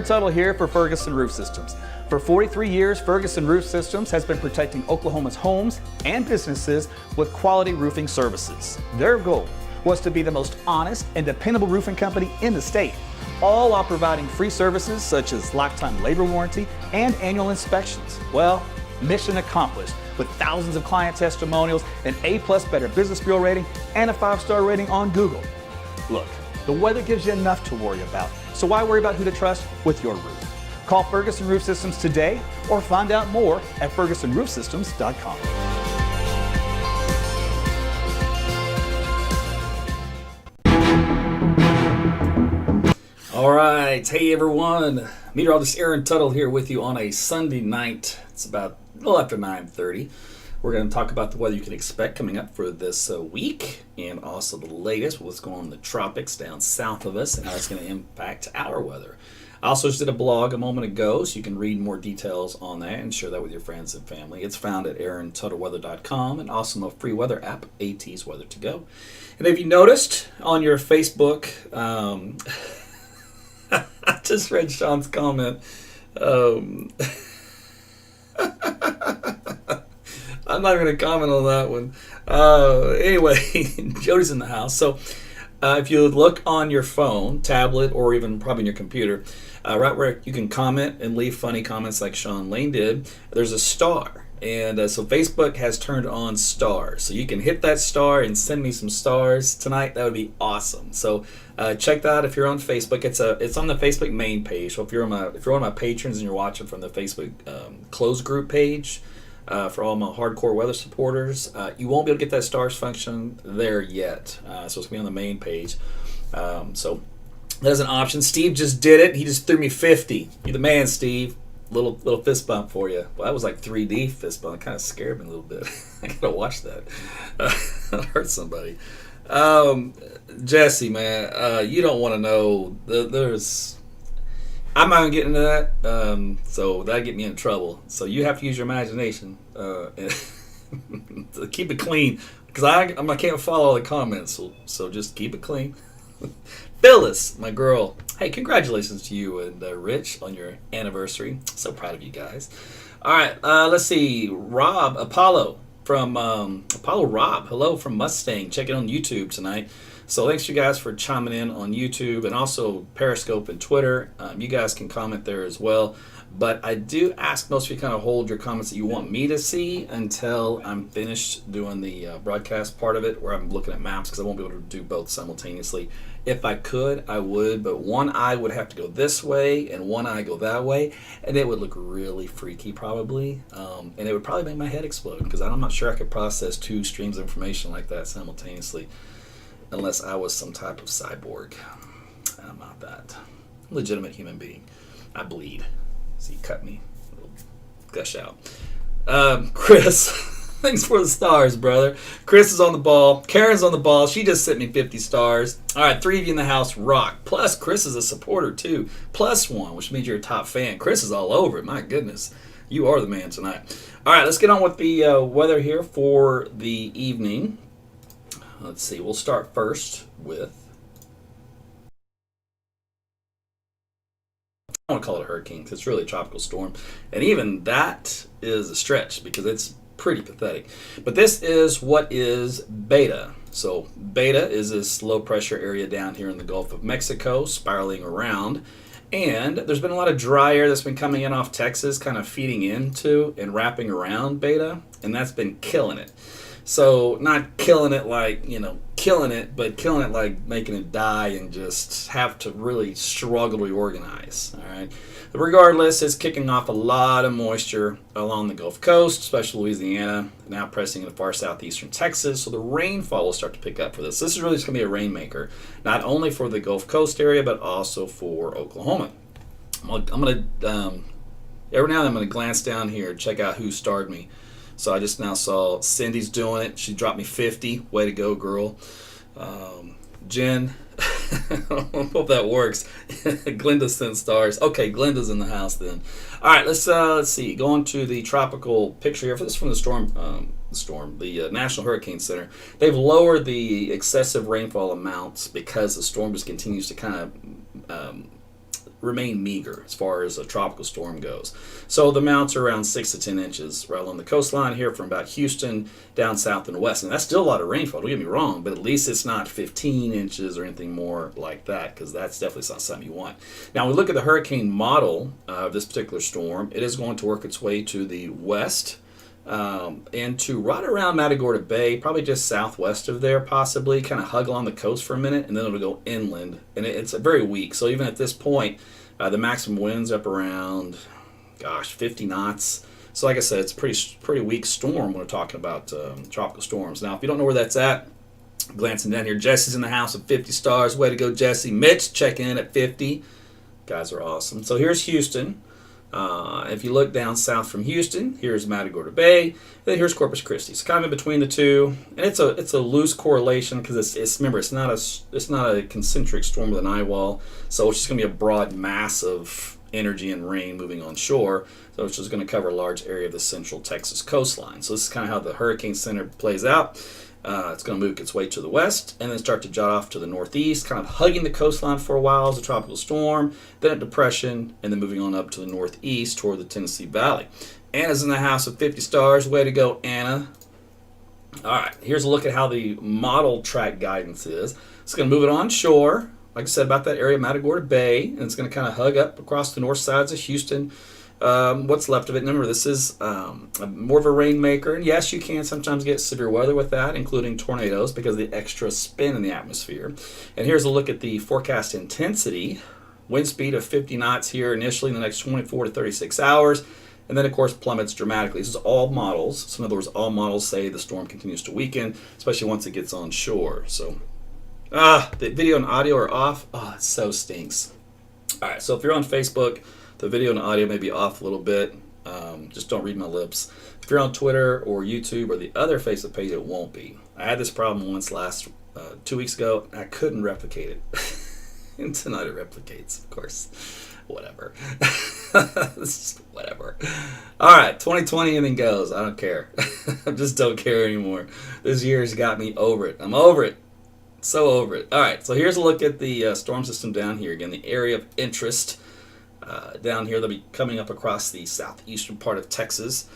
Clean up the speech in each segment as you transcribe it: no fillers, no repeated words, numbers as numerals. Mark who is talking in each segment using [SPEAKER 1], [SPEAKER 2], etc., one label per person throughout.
[SPEAKER 1] Aaron Tuttle here for Ferguson Roof Systems. For 43 years, Ferguson Roof Systems has been protecting Oklahoma's homes and businesses with quality roofing services. Their goal was to be the most honest and dependable roofing company in the state, all while providing free services such as lifetime labor warranty and annual inspections. Well, mission accomplished with thousands of client testimonials, an A+ Better Business Bureau rating, and a 5-star rating on Google. Look, the weather gives you enough to worry about, so why worry about who to trust with your roof? Call Ferguson Roof Systems today or find out more at fergusonroofsystems.com.
[SPEAKER 2] All right, hey everyone, Meteorologist Aaron Tuttle here with you on a Sunday night. It's about a little after 9:30. We're going to talk about the weather you can expect coming up for this week, and also the latest, what's going on in the tropics down south of us and how it's going to impact our weather. I also just did a blog a moment ago, so you can read more details on that and share that with your friends and family. It's found at aarontuttle.weather.com, and also a free weather app, AT's Weather to Go. And if you noticed on your Facebook, I just read Sean's comment. I'm not going to comment on that one. Anyway, Jody's in the house. So if you look on your phone, tablet, or even probably in your computer, right where you can comment and leave funny comments like Sean Lane did, there's a star. And so Facebook has turned on stars. So you can hit that star and send me some stars tonight. That would be awesome. So check that out if you're on Facebook. It's on the Facebook main page. So if you're one of my patrons and you're watching from the Facebook closed group page, for all my hardcore weather supporters, you won't be able to get that stars function there yet. So it's going to be on the main page. So there's an option. Steve just did it. He just threw me 50. You're the man, Steve. Little fist bump for you. Well, that was like 3D fist bump. It kind of scared me a little bit. I gotta watch that. That hurt somebody. Jesse, man, you don't want to know. I'm not gonna get into that. So that'd get me in trouble. So you have to use your imagination to keep it clean, because I can't follow all the comments. So just keep it clean. Phyllis, my girl. Hey, congratulations to you and Rich on your anniversary. So proud of you guys. All right, let's see. Rob, Apollo from Apollo Rob. Hello from Mustang. Check it on YouTube tonight. So thanks you guys for chiming in on YouTube and also Periscope and Twitter. You guys can comment there as well. But I do ask most of you kind of hold your comments that you want me to see until I'm finished doing the broadcast part of it, where I'm looking at maps, because I won't be able to do both simultaneously. If I could, I would, but one eye would have to go this way and one eye go that way, and it would look really freaky probably, and it would probably make my head explode, because I'm not sure I could process two streams of information like that simultaneously unless I was some type of cyborg. I'm not that. Legitimate human being. I bleed. So you cut me. It'll gush out. Chris, thanks for the stars, brother. Chris is on the ball. Karen's on the ball. She just sent me 50 stars. All right, 3 of you in the house rock. Plus, Chris is a supporter, too. +1, which means you're a top fan. Chris is all over it. My goodness. You are the man tonight. All right, let's get on with the weather here for the evening. Let's see. We'll start first with... I want to call it a hurricane because it's really a tropical storm. And even that is a stretch because it's pretty pathetic. But this is what is beta. So beta is this low pressure area down here in the Gulf of Mexico spiraling around. And there's been a lot of dry air that's been coming in off Texas, kind of feeding into and wrapping around beta. And that's been killing it. So not killing it like, killing it, but killing it like making it die and just have to really struggle to reorganize. All right. But regardless, it's kicking off a lot of moisture along the Gulf Coast, especially Louisiana, now pressing into far southeastern Texas. So the rainfall will start to pick up for this. This is really just going to be a rainmaker, not only for the Gulf Coast area, but also for Oklahoma. I'm going to, every now and then I'm going to glance down here, check out who starred me. So I just now saw Cindy's doing it. She dropped me 50. Way to go, girl. Jen, I hope that works. Glenda sent stars. Okay, Glenda's in the house then. All right, let's see. Going to the tropical picture here. This is from the National Hurricane Center. They've lowered the excessive rainfall amounts because the storm just continues to kind of remain meager as far as a tropical storm goes. So the amounts are around 6 to 10 inches right along the coastline here from about Houston down south and west. And that's still a lot of rainfall, don't get me wrong, but at least it's not 15 inches or anything more like that, because that's definitely not something you want. Now, we look at the hurricane model of this particular storm. It is going to work its way to the west, and to right around Matagorda Bay, probably just southwest of there, possibly, kind of hug along the coast for a minute, and then it'll go inland. And it's very weak. So even at this point, the maximum winds up around, 50 knots. So like I said, it's a pretty weak storm when we're talking about tropical storms. Now, if you don't know where that's at, glancing down here, Jesse's in the house at 50 stars. Way to go, Jesse. Mitch checking in at 50. Guys are awesome. So here's Houston. If you look down south from Houston, here's Matagorda Bay, and then here's Corpus Christi. It's kind of in between the two, and it's a loose correlation because remember it's not a concentric storm with an eye wall, so it's just going to be a broad mass of energy and rain moving on shore. So it's just going to cover a large area of the central Texas coastline. So this is kind of how the hurricane center plays out. It's going to move its way to the west and then start to jot off to the northeast, kind of hugging the coastline for a while as a tropical storm, then a depression, and then moving on up to the northeast toward the Tennessee Valley. Anna's in the house with 50 stars. Way to go, Anna. All right, here's a look at how the model track guidance is. It's going to move it on shore, like I said, about that area of Matagorda Bay, and it's going to kind of hug up across the north sides of Houston. What's left of it. Remember, this is more of a rainmaker, and yes, you can sometimes get severe weather with that, including tornadoes, because of the extra spin in the atmosphere. And here's a look at the forecast intensity. Wind speed of 50 knots here initially in the next 24 to 36 hours, and then, of course, plummets dramatically. This is all models. So in other words, all models say the storm continues to weaken, especially once it gets on shore. So, the video and audio are off. Oh, it so stinks. All right, so if you're on Facebook, the video and audio may be off a little bit. Just don't read my lips. If you're on Twitter or YouTube or the other Facebook page, it won't be. I had this problem once 2 weeks ago, and I couldn't replicate it. And tonight it replicates, of course. Whatever. It's just whatever. All right, 2020 and then goes. I don't care. I just don't care anymore. This year's got me over it. I'm over it. So over it. All right, so here's a look at the storm system down here. Again, the area of interest. Down here, they'll be coming up across the southeastern part of Texas.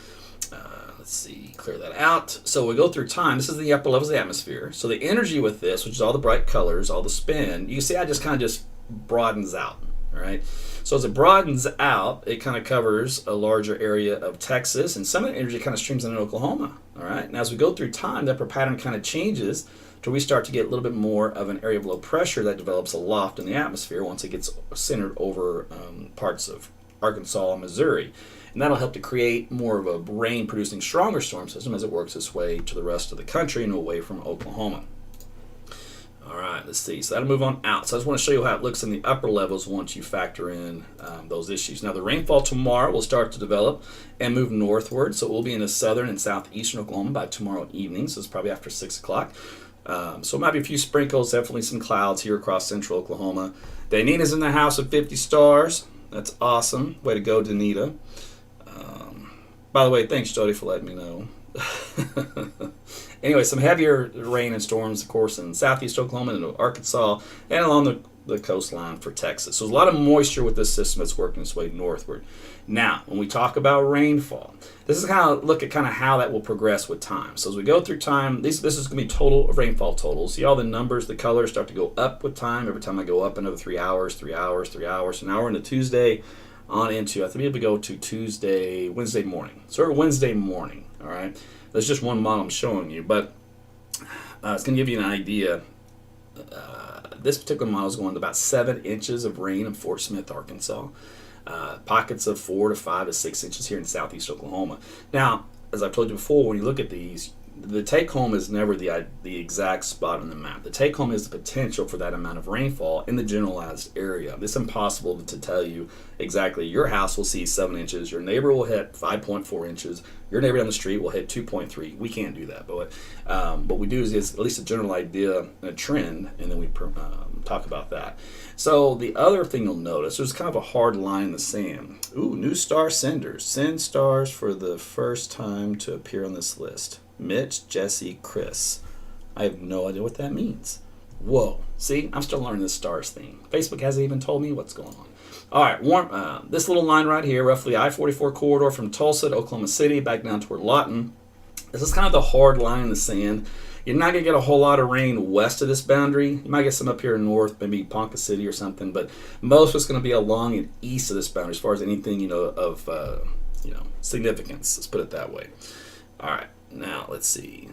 [SPEAKER 2] Let's see, clear that out. So we go through time. This is the upper levels of the atmosphere. So the energy with this, which is all the bright colors, all the spin, you see how it just kind of broadens out, all right? So as it broadens out, it kind of covers a larger area of Texas, and some of the energy kind of streams into Oklahoma, all right? And as we go through time, that pattern kind of changes till we start to get a little bit more of an area of low pressure that develops aloft in the atmosphere once it gets centered over parts of Arkansas and Missouri. And that'll help to create more of a rain-producing stronger storm system as it works its way to the rest of the country and away from Oklahoma. All right, let's see. So that'll move on out. So I just want to show you how it looks in the upper levels once you factor in those issues. Now, the rainfall tomorrow will start to develop and move northward. So it will be in the southern and southeastern Oklahoma by tomorrow evening. So it's probably after 6 o'clock. So it might be a few sprinkles, definitely some clouds here across central Oklahoma. Danita's in the house with 50 stars. That's awesome. Way to go, Danita. By the way, thanks, Jody, for letting me know. Anyway, some heavier rain and storms, of course, in southeast Oklahoma and Arkansas and along the coastline for Texas. So there's a lot of moisture with this system that's working its way northward. Now, when we talk about rainfall, this is kind of look at kind of how that will progress with time. So as we go through time, this is going to be total rainfall totals. See all the numbers, the colors start to go up with time. Every time I go up another 3 hours, 3 hours, 3 hours. So now we're into Tuesday on into, I think we go to Wednesday morning. So Wednesday morning, all right? That's just one model I'm showing you, but it's going to give you an idea. This particular model is going to about 7 inches of rain in Fort Smith, Arkansas. Pockets of 4 to 5 to 6 inches here in southeast Oklahoma. Now, as I've told you before, when you look at these, the take-home is never the exact spot on the map. The take-home is the potential for that amount of rainfall in the generalized area. It's impossible to tell you exactly. Your house will see 7 inches. Your neighbor will hit 5.4 inches. Your neighbor down the street will hit 2.3. We can't do that, but what we do is at least a general idea and a trend, and then we talk about that. So the other thing you'll notice, there's kind of a hard line in the sand. Ooh, new star senders. Send stars for the first time to appear on this list. Mitch, Jesse, Chris. I have no idea what that means. Whoa. See, I'm still learning this stars thing. Facebook hasn't even told me what's going on. All right, this little line right here, roughly I-44 corridor from Tulsa to Oklahoma City, back down toward Lawton. This is kind of the hard line in the sand. You're not going to get a whole lot of rain west of this boundary. You might get some up here north, maybe Ponca City or something, but most of it's going to be along and east of this boundary as far as anything, of significance. Let's put it that way. All right, now let's see.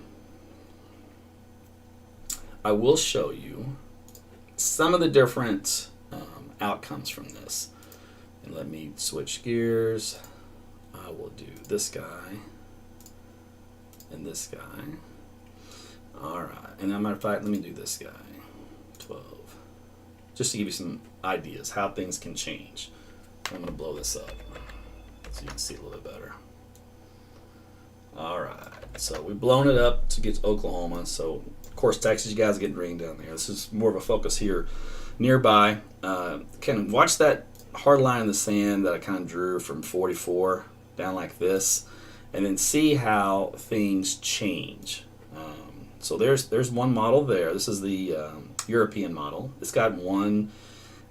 [SPEAKER 2] I will show you some of the different outcomes from this. And let me switch gears. I will do this guy and this guy. All right, and as a matter of fact, let me do this guy, 12, just to give you some ideas how things can change. I'm going to blow this up so you can see a little bit better. All right, so we've blown it up to get to Oklahoma. So, of course, Texas, you guys are getting rain down there. This is more of a focus here nearby. Can watch that hard line in the sand that I kind of drew from 44 down like this, and then see how things change. So there's one model there. This is the European model. It's got one.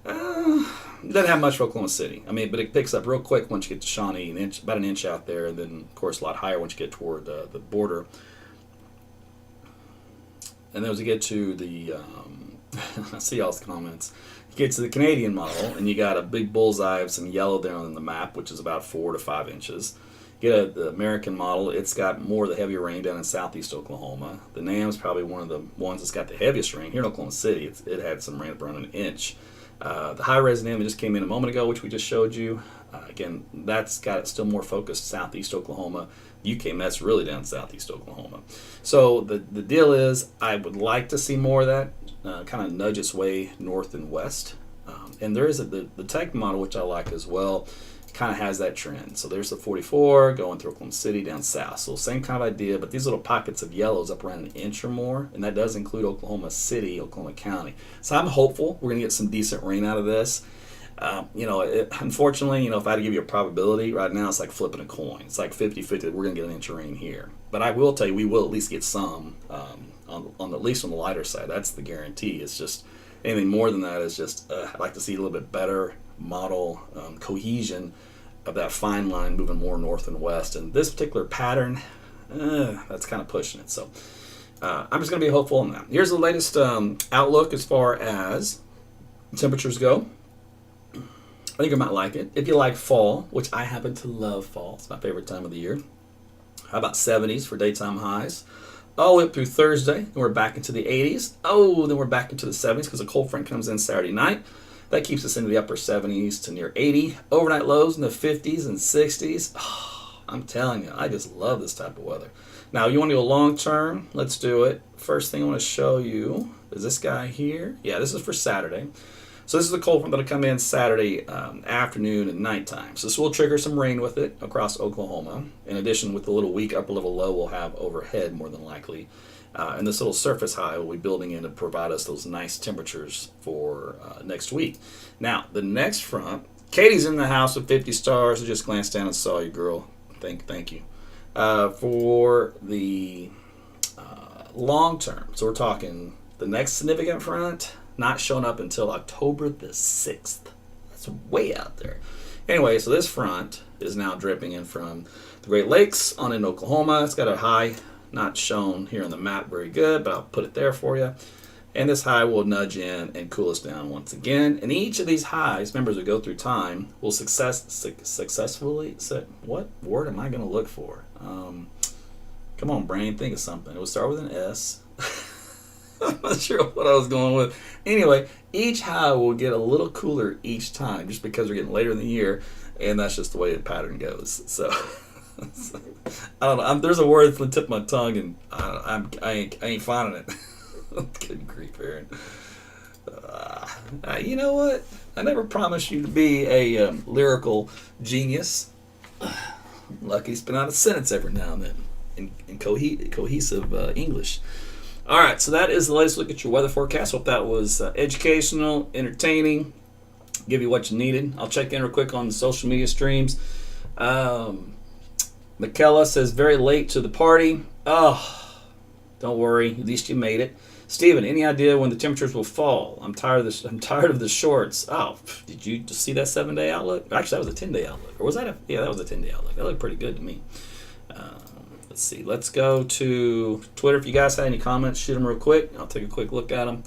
[SPEAKER 2] Doesn't have much for Oklahoma City. I mean, but it picks up real quick once you get to Shawnee, about an inch out there, and then of course a lot higher once you get toward the border. And then as you get to the, I see y'all's comments. You get to the Canadian model, and you got a big bullseye of some yellow there on the map, which is about 4 to 5 inches. Get the American model, it's got more of the heavier rain down in southeast Oklahoma. The NAM's probably one of the ones that's got the heaviest rain. Here in Oklahoma City, it had some rain up around an inch. The high-res NAM that just came in a moment ago, which we just showed you, again, that's got it still more focused southeast Oklahoma. UKMet's really down southeast Oklahoma. So the deal is, I would like to see more of that, kind of nudge its way north and west. And there is the tech model, which I like as well, kind of has that trend. So there's the 44 going through Oklahoma City down south. So same kind of idea, but these little pockets of yellows up around an inch or more, and that does include Oklahoma City, Oklahoma County. So I'm hopeful we're going to get some decent rain out of this. Unfortunately, if I had to give you a probability, right now it's like flipping a coin. It's like 50-50 we're going to get an inch of rain here. But I will tell you, we will at least get some, at least on the lighter side. That's the guarantee. It's just anything more than that is just, I'd like to see a little bit better model cohesion of that fine line moving more north and west. And this particular pattern, that's kind of pushing it. So I'm just going to be hopeful on that. Here's the latest outlook as far as temperatures go. I think you might like it. If you like fall, which I happen to love fall, it's my favorite time of the year. How about 70s for daytime highs? All the way up through Thursday, then we're back into the 80s. Then we're back into the 70s because a cold front comes in Saturday night. That keeps us into the upper 70s to near 80. Overnight lows in the 50s and 60s. Oh, I'm telling you, I just love this type of weather. Now, you want to go long term? Let's do it. First thing I want to show you is this guy here. Yeah, this is for Saturday. So this is the cold front that'll come in Saturday afternoon and nighttime. So this will trigger some rain with it across Oklahoma. In addition, with the little weak upper level low we'll have overhead more than likely. And this little surface high will be building in to provide us those nice temperatures for next week. Now, the next front, Katie's in the house with 50 stars. I just glanced down and saw you, girl. Thank you. For the long term, so we're talking the next significant front, not showing up until October the 6th. That's way out there. Anyway, so this front is now dripping in from the Great Lakes on in Oklahoma. It's got a high not shown here on the map very good, but I'll put it there for you. And this high will nudge in and cool us down once again. And each of these highs, remember, as we go through time, will successfully, what word am I going to look for? Come on, brain, think of something. It will start with an S. I'm not sure what I was going with. Anyway, each high will get a little cooler each time just because we're getting later in the year, and that's just the way the pattern goes. So, I don't know. There's a word that's on the tip of my tongue, and I ain't finding it. Good grief, Aaron. You know what? I never promised you to be a lyrical genius. Lucky to spit out a sentence every now and then in cohesive English. All right, so that is the latest look at your weather forecast. Hope that was educational, entertaining, give you what you needed. I'll check in real quick on the social media streams. Michaela says, very late to the party. Oh, don't worry, at least you made it. Steven, any idea when the temperatures will fall? I'm tired of this. I'm tired of the shorts. Oh, did you just see that 7-day outlook? Actually, that was a 10-day outlook. Or was that yeah, that was a 10-day outlook. That looked pretty good to me. Let's see. Let's go to Twitter. If you guys have any comments, shoot them real quick. I'll take a quick look at them.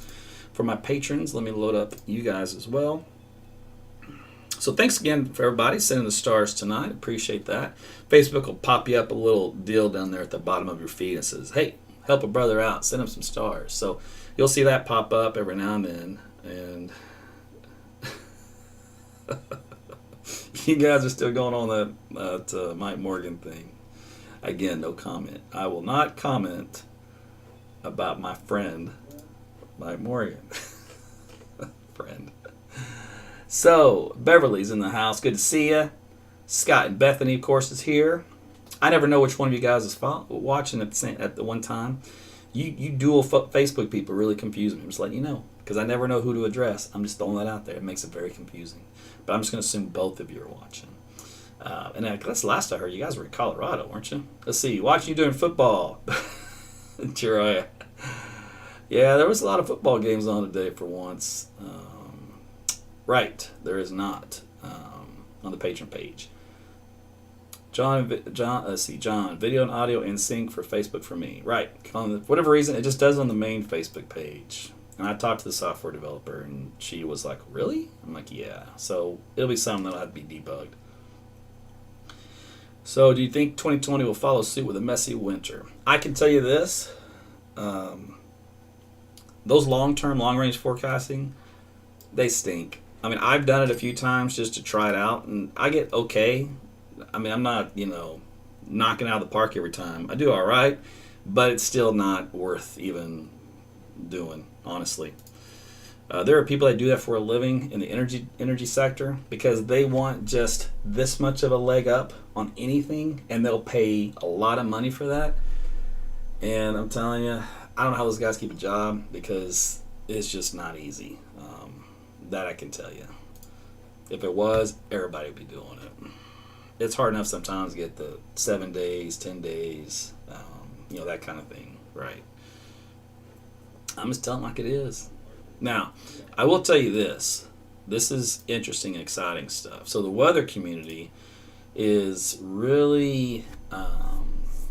[SPEAKER 2] For my patrons, let me load up you guys as well. So thanks again for everybody sending the stars tonight. Appreciate that. Facebook will pop you up a little deal down there at the bottom of your feed that says, hey, help a brother out. Send him some stars. So you'll see that pop up every now and then. And you guys are still going on that Mike Morgan thing. Again, no comment. I will not comment about my friend, Mike Morgan. Friend. So, Beverly's in the house. Good to see you. Scott and Bethany, of course, is here. I never know which one of you guys is watching at the one time. You dual Facebook people really confuse me. I'm just letting you know. Because I never know who to address. I'm just throwing that out there. It makes it very confusing. But I'm just going to assume both of you are watching. And that's the last I heard. You guys were in Colorado, weren't you? Let's see. Watching you doing football. Jiraiya. Yeah, there was a lot of football games on today for once. Right, there is not on the patron page. John, let's see, John, video and audio in sync for Facebook for me. Right, for whatever reason, it just does on the main Facebook page. And I talked to the software developer, and she was like, really? I'm like, yeah. So it'll be something that'll have to be debugged. So do you think 2020 will follow suit with a messy winter? I can tell you this. Those long-range forecasting, they stink. I mean, I've done it a few times just to try it out, and I get okay. I mean, I'm not, knocking out of the park every time. I do all right, but it's still not worth even doing, honestly. There are people that do that for a living in the energy sector because they want just this much of a leg up on anything, and they'll pay a lot of money for that. And I'm telling you, I don't know how those guys keep a job because it's just not easy. That I can tell you. If it was, everybody would be doing it. It's hard enough sometimes to get the 7 days, 10 days, that kind of thing, right? I'm just telling like it is. Now, I will tell you this. This is interesting and exciting stuff. So the weather community is really...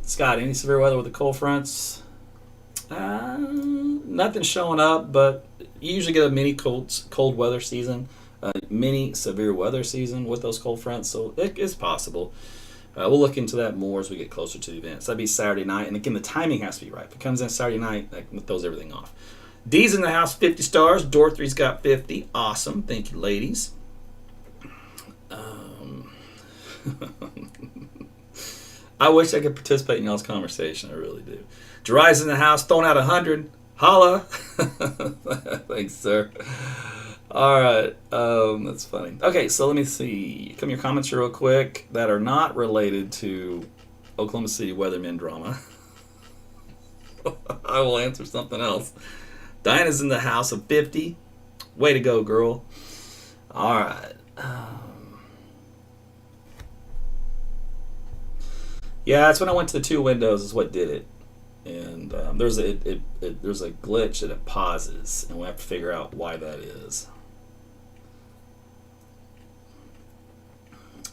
[SPEAKER 2] Scott, any severe weather with the cold fronts? Nothing showing up, but you usually get a mini cold weather season, mini severe weather season with those cold fronts, so it is possible. We'll look into that more as we get closer to the event. So that'd be Saturday night, and again, the timing has to be right. If it comes in Saturday night, that throws everything off. D's in the house, 50 stars. Dorothy's got 50. Awesome. Thank you, ladies. I wish I could participate in y'all's conversation. I really do. Jiraiya's in the house, throwing out 100. Holla. Thanks, sir. All right. That's funny. Okay, so let me see. Come your comments real quick that are not related to Oklahoma City weatherman drama. I will answer something else. Diana's in the house of 50. Way to go, girl. All right. Yeah, that's when I went to the two windows is what did it. And there's a glitch that it pauses, and we have to figure out why that is.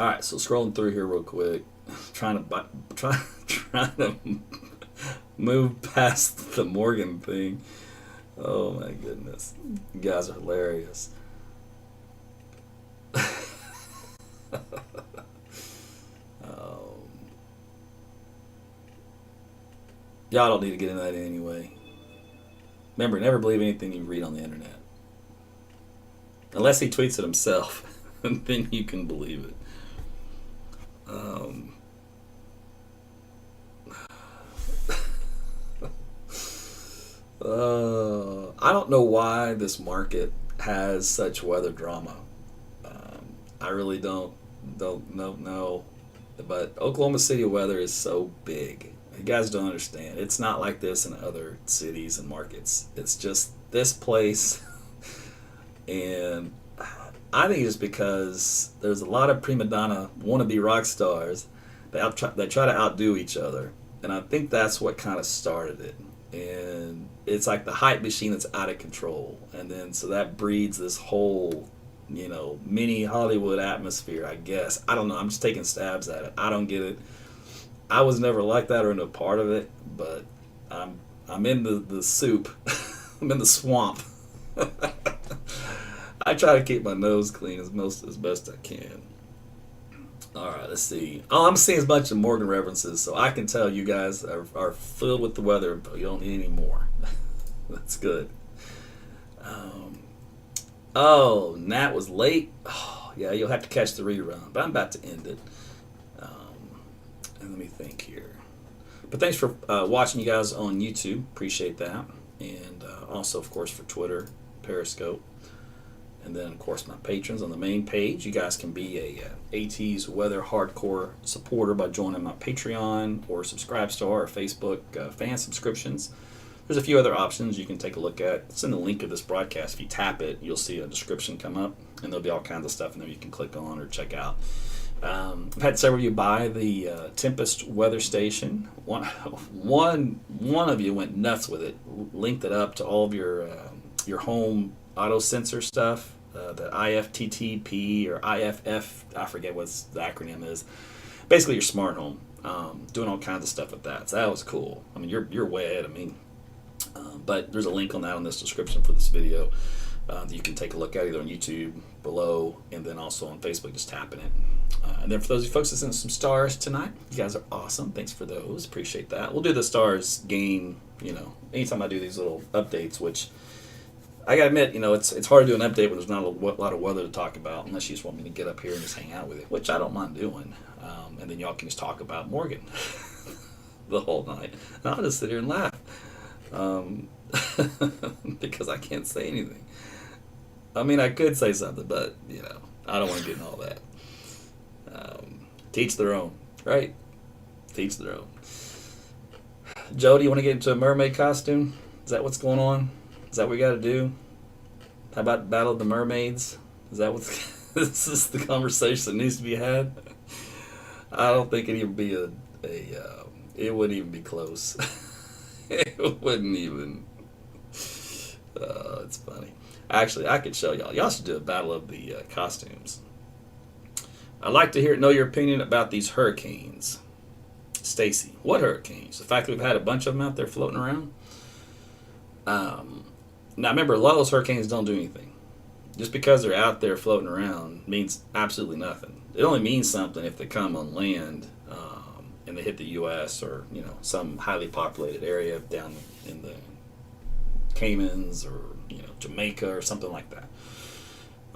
[SPEAKER 2] All right, so scrolling through here real quick, trying to move past the Morgan thing. Oh my goodness, you guys are hilarious. Y'all don't need to get into that anyway. Remember, never believe anything you read on the internet. Unless he tweets it himself, and then you can believe it. I don't know why this market has such weather drama. I really don't know. But Oklahoma City weather is so big. You guys don't understand. It's not like this in other cities and markets. It's just this place. And I think it's because there's a lot of prima donna wannabe rock stars that try to outdo each other. And I think that's what kind of started it. and it's like the hype machine that's out of control, and then so that breeds this whole, you know, mini Hollywood atmosphere, I guess. I don't know. I'm just taking stabs at it. I don't get it. I was never like that or in a part of it, but I'm in the soup. I'm in the swamp. I try to keep my nose clean as best I can. All right, let's see. Oh, I'm seeing a bunch of Morgan references, so I can tell you guys are filled with the weather, but you don't need any more. That's good. Oh, Nat was late. Oh, yeah, you'll have to catch the rerun, but I'm about to end it. And let me think here. But thanks for watching, you guys, on YouTube. Appreciate that. And also, of course, for Twitter, Periscope. And then, of course, my patrons on the main page. You guys can be a AT's Weather Hardcore supporter by joining my Patreon or Subscribestar or Facebook fan subscriptions. There's a few other options you can take a look at. It's in the link of this broadcast. If you tap it, you'll see a description come up, and there'll be all kinds of stuff in there you can click on or check out. I've had several of you buy the Tempest weather station. One of you went nuts with it, linked it up to all of your home auto sensor stuff, the IFTTP or IFF, I forget what the acronym is. Basically, your smart home, doing all kinds of stuff with that. So that was cool. I mean, you're way ahead of me. But there's a link on that on this description for this video that you can take a look at either on YouTube below and then also on Facebook, just tapping it. And then for those of you folks that sent some stars tonight, you guys are awesome. Thanks for those. Appreciate that. We'll do the stars game, you know, anytime I do these little updates, which I gotta admit, you know, it's hard to do an update when there's not a lot of weather to talk about, unless you just want me to get up here and just hang out with you, which I don't mind doing. And then y'all can just talk about Morgan the whole night. And I'll just sit here and laugh because I can't say anything. I mean, I could say something, but, you know, I don't want to get in all that. Teach their own, right? Teach their own. Joe, do you want to get into a mermaid costume? Is that what's going on? Is that what we got to do? How about Battle of the Mermaids? Is that what's... This is the conversation that needs to be had? I don't think it'd even be it wouldn't even be close. It wouldn't even... it's funny. Actually, I could show y'all. Y'all should do a battle of the costumes. I'd like to know your opinion about these hurricanes. Stacy, what hurricanes? The fact that we've had a bunch of them out there floating around? Now, remember, a lot of those hurricanes don't do anything. Just because they're out there floating around means absolutely nothing. It only means something if they come on land and they hit the U.S. or, you know, some highly populated area down in the Caymans or, you know, Jamaica or something like that.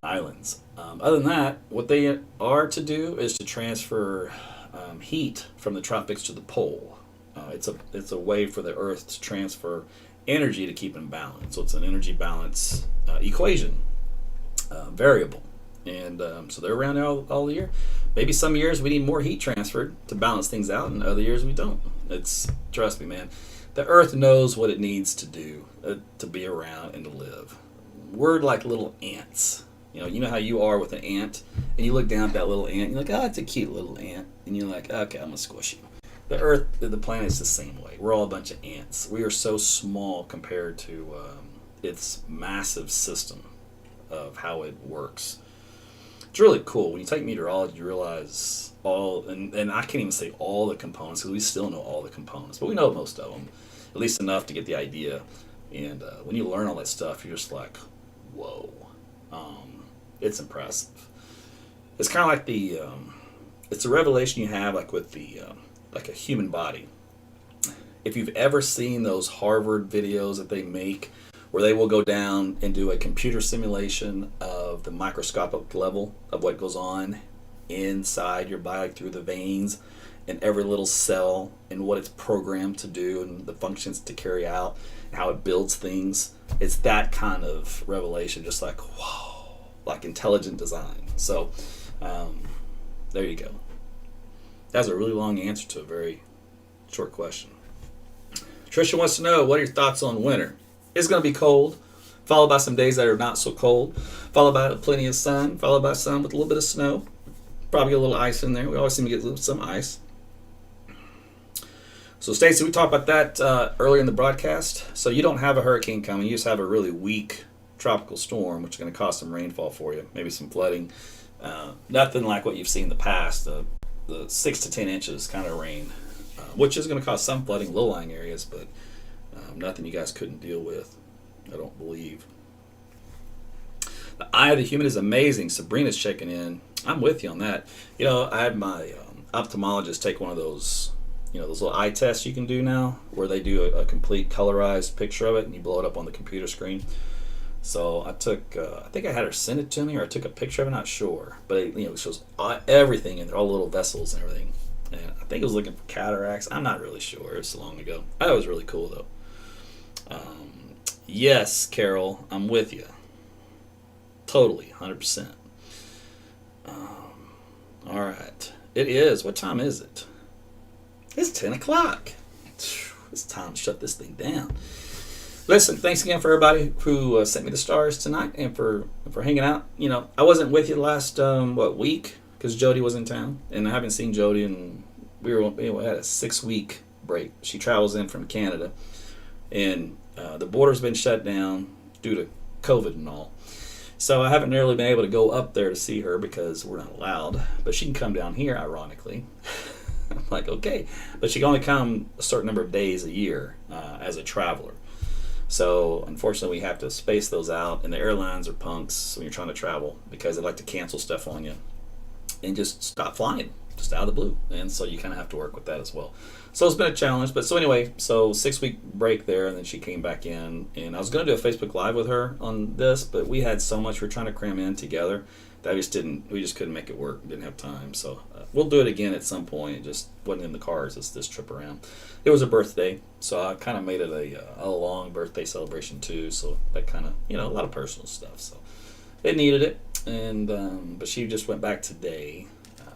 [SPEAKER 2] Islands. Other than that, what they are to do is to transfer heat from the tropics to the pole. It's a way for the Earth to transfer energy to keep in balance. So it's an energy balance equation variable, and so they're around all the year. Maybe some years we need more heat transferred to balance things out, and other years we don't. Trust me, man. The Earth knows what it needs to do to be around and to live. We're like little ants. You know how you are with an ant, and you look down at that little ant, and you're like, oh, it's a cute little ant, and you're like, okay, I'm gonna squish you. The Earth, the planet's the same way. We're all a bunch of ants. We are so small compared to its massive system of how it works. It's really cool. When you take meteorology, you realize and I can't even say all the components, because we still know all the components, but we know most of them, at least enough to get the idea. And when you learn all that stuff, you're just like, whoa. It's impressive. It's kind of like it's a revelation you have like with like a human body. If you've ever seen those Harvard videos that they make where they will go down and do a computer simulation of the microscopic level of what goes on inside your body, through the veins and every little cell and what it's programmed to do and the functions to carry out, how it builds things. It's that kind of revelation, just like, whoa, like intelligent design. So there you go. That's a really long answer to a very short question. Trisha wants to know, what are your thoughts on winter? It's going to be cold, followed by some days that are not so cold, followed by plenty of sun, followed by some with a little bit of snow. Probably a little ice in there. We always seem to get some ice. So, Stacy, we talked about that earlier in the broadcast. So, you don't have a hurricane coming. You just have a really weak tropical storm, which is going to cause some rainfall for you, maybe some flooding. Nothing like what you've seen in the past, the 6 to 10 inches kind of rain, which is going to cause some flooding low-lying areas, but nothing you guys couldn't deal with, I don't believe. The eye of the human is amazing. Sabrina's checking in. I'm with you on that. You know, I had my ophthalmologist take one of those, you know, those little eye tests you can do now, where they do a complete colorized picture of it, and you blow it up on the computer screen. So I took, I think I had her send it to me, or I took a picture of it, not sure. But it shows everything in there, all the little vessels and everything. And I think it was looking for cataracts. I'm not really sure. It was so long ago. That was really cool, though. Yes, Carol, I'm with you. Totally, 100%. All right. It is. What time is it? It's 10 o'clock. It's time to shut this thing down. Listen, thanks again for everybody who sent me the stars tonight and for hanging out. You know, I wasn't with you the last, week, because Jody was in town. And I haven't seen Jody, and we had a 6-week break. She travels in from Canada. And the border's been shut down due to COVID and all. So I haven't really been able to go up there to see her because we're not allowed. But she can come down here, ironically. I'm like, okay. But she can only come a certain number of days a year as a traveler. So unfortunately, we have to space those out. And the airlines are punks when you're trying to travel because they like to cancel stuff on you and just stop flying, just out of the blue. And so you kind of have to work with that as well. So it's been a challenge. But so anyway, so 6-week break there, and then she came back in. And I was going to do a Facebook Live with her on this, but we had so much we were trying to cram in together that we just couldn't make it work. Didn't have time. So we'll do it again at some point. It just wasn't in the cards this trip around. It was a birthday, so I kind of made it a long birthday celebration too. So that kind of, a lot of personal stuff. So it needed it. And but she just went back today,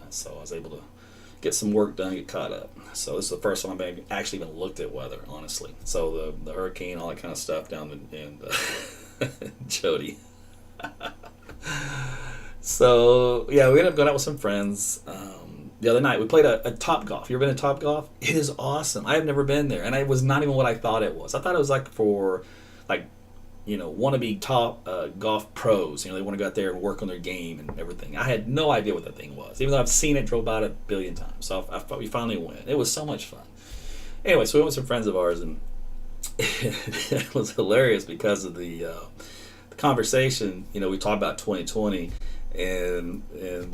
[SPEAKER 2] so I was able to get some work done, get caught up. So this is the first time I've actually even looked at weather, honestly. So the hurricane, all that kind of stuff down in Jody. So yeah, we ended up going out with some friends. The other night we played a Topgolf. You ever been to Topgolf? It is awesome. I have never been there, and it was not even what I thought it was. I thought it was like for wannabe top golf pros. They want to go out there and work on their game and everything. I had no idea what that thing was, even though I've seen it, drove by it a billion times. So I thought we finally went. It was so much fun. Anyway, so we went with some friends of ours, and it was hilarious because of the conversation. We talked about 2020, and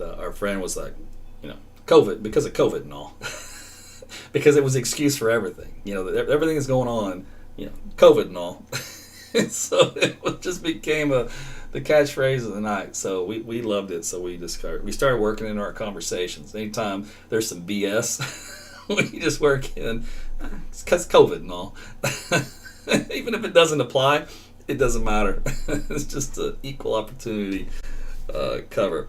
[SPEAKER 2] our friend was like, COVID, because of COVID and all, because it was an excuse for everything. Everything is going on, COVID and all. So it just became the catchphrase of the night. So we loved it. So we started working into our conversations. Anytime there's some BS, we just work in, because COVID and all. Even if it doesn't apply, it doesn't matter. It's just an equal opportunity cover.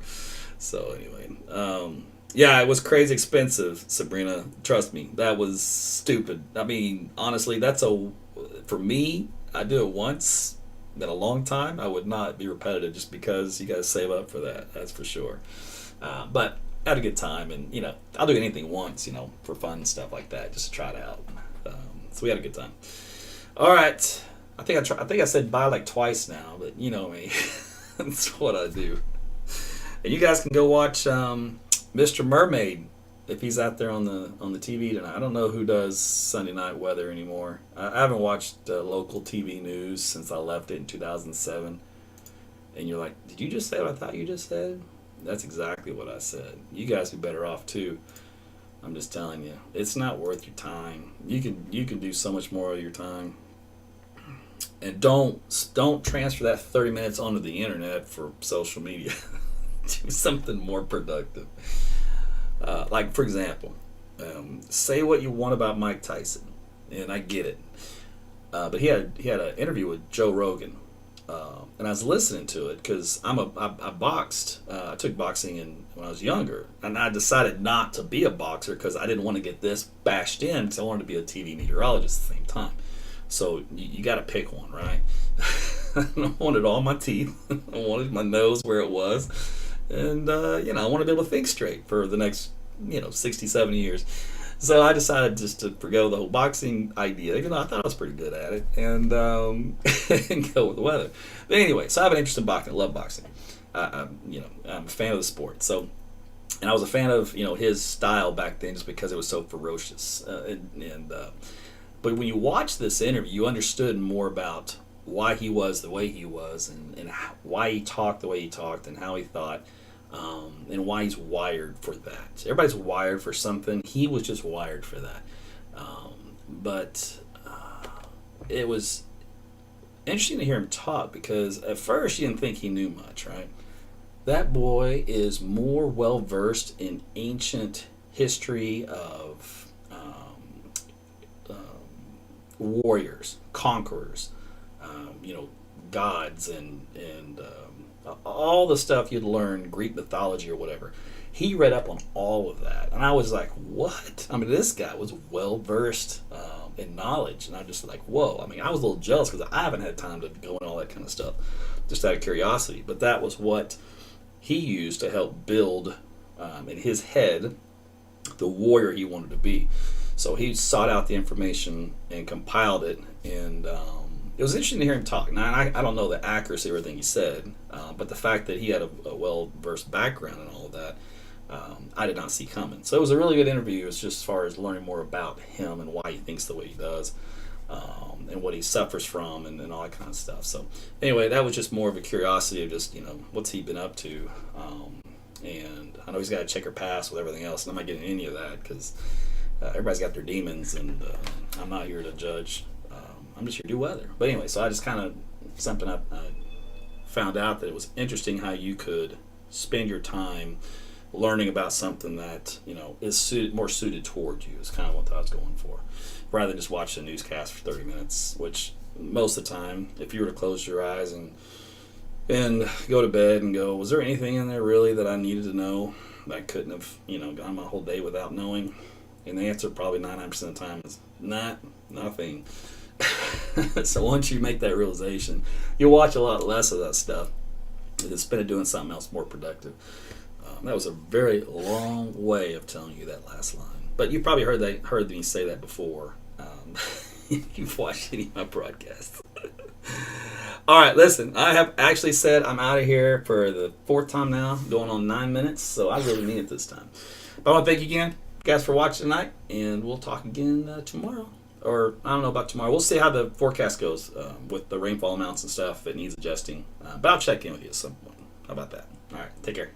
[SPEAKER 2] So anyway, yeah, it was crazy expensive, Sabrina. Trust me, that was stupid. I mean, honestly, for me, I do it once in a long time. I would not be repetitive just because you got to save up for that. That's for sure. But I had a good time, and I'll do anything once, for fun and stuff like that, just to try it out. So we had a good time. All right, I think I said bye like twice now, but you know me, that's what I do. And you guys can go watch Mr. Mermaid if he's out there on the TV tonight. I don't know who does Sunday night weather anymore. I haven't watched local TV news since I left it in 2007. And you're like, did you just say what I thought you just said? That's exactly what I said. You guys be better off too. I'm just telling you, it's not worth your time. You can do so much more of your time. And don't transfer that 30 minutes onto the internet for social media. Do something more productive. Like, for example, say what you want about Mike Tyson, and I get it. But he had an interview with Joe Rogan, and I was listening to it because I boxed. I took boxing when I was younger, and I decided not to be a boxer because I didn't want to get this bashed in because I wanted to be a TV meteorologist at the same time. So you got to pick one, right? I wanted all my teeth. I wanted my nose where it was. And, I want to be able to think straight for the next, 60, 70 years. So I decided just to forgo the whole boxing idea, even though I thought I was pretty good at it, and, and go with the weather. But anyway, so I have an interest in boxing. I love boxing. I'm a fan of the sport. So, and I was a fan of his style back then, just because it was so ferocious. But when you watch this interview, you understood more about why he was the way he was, and why he talked the way he talked, and how he thought. And why he's wired for that. Everybody's wired for something. He was just wired for that. But it was interesting to hear him talk, because at first you didn't think he knew much, right? That boy is more well versed in ancient history of warriors, conquerors, gods, and all the stuff you'd learn, Greek mythology or whatever. He read up on all of that, and I was like, what? I mean, this guy was well versed in knowledge, and I'm just like, whoa. I mean, I was a little jealous, because I haven't had time to go in all that kind of stuff, just out of curiosity. But that was what he used to help build in his head the warrior he wanted to be. So he sought out the information and compiled it, and it was interesting to hear him talk. Now, I don't know the accuracy of everything he said, but the fact that he had a well-versed background and all of that, I did not see coming. So it was a really good interview. It's just as far as learning more about him and why he thinks the way he does, and what he suffers from, and all that kind of stuff. So anyway, that was just more of a curiosity of just, what's he been up to. And I know he's got a checker pass with everything else, and I'm not getting any of that, because everybody's got their demons, and I'm not here to judge. I'm just here to do weather. But anyway, so I just kind of something I found out that it was interesting how you could spend your time learning about something that is more suited toward you. Is kind of what I was going for, rather than just watch the newscast for 30 minutes. Which most of the time, if you were to close your eyes and go to bed and go, was there anything in there really that I needed to know that I couldn't have gone my whole day without knowing? And the answer probably 99% of the time is nothing. So once you make that realization, you'll watch a lot less of that stuff and spend it doing something else more productive. That was a very long way of telling you that last line, but you probably heard me say that before. You've watched any of my broadcasts. All right, listen, I have actually said I'm out of here for the 4th time now, going on 9 minutes, so I really mean it this time. But I want to thank you again, guys, for watching tonight, and we'll talk again tomorrow. Or I don't know about tomorrow. We'll see how the forecast goes with the rainfall amounts and stuff. If it needs adjusting. But I'll check in with you at some point. How about that? All right. Take care.